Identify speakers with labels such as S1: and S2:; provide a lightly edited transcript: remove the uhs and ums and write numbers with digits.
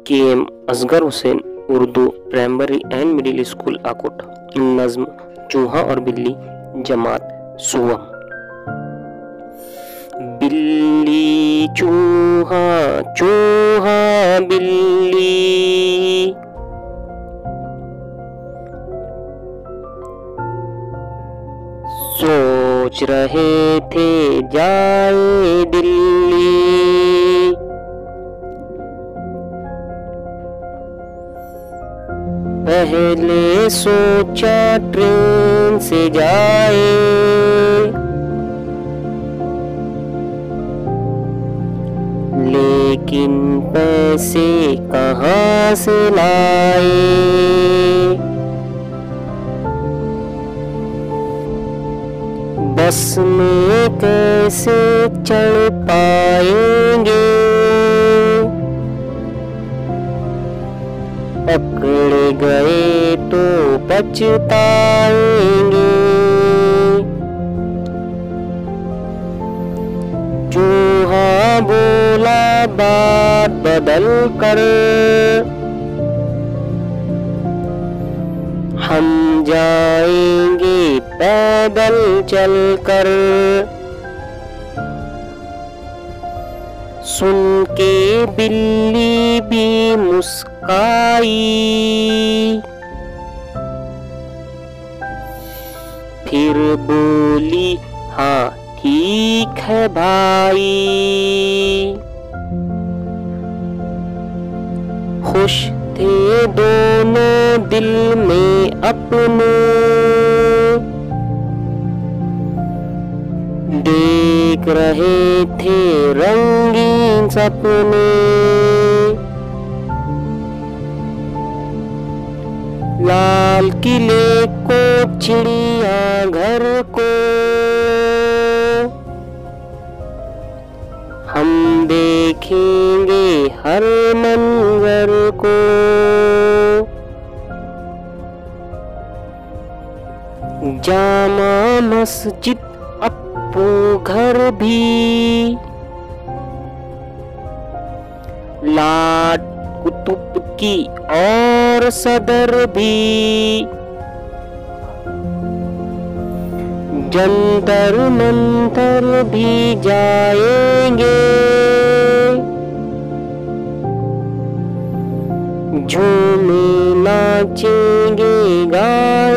S1: KM. Asghar Hussain Urdu primary and middle school Akot. नज्म चूहा और बिल्ली जमात सुवम। बिल्ली चूहा चूहा बिल्ली, सोच रहे थे जाए दिल्ली। पहले सोचा ट्रेन से जाए, लेकिन पैसे कहाँ से लाए। बस में कैसे चढ़ पाएंगे, पकड़े गए तो पछताएंगे। चूहा बोला बात बदल कर, हम जाएंगे पैदल चलकर। सुन के बिल्ली भी मुस्काई, फिर बोली हाँ ठीक है भाई। खुश थे दोनों दिल में अपने, देख रहे थे रंगीन सपने। लाल किले को चिड़िया घर को, हम देखेंगे हर मंजर को। जामा मस्जिद अपू घर भी, लाट कुतुब की और सदर भी। जंतर मंतर भी जाएंगे, झूमे नाचेंगे गाएंगे।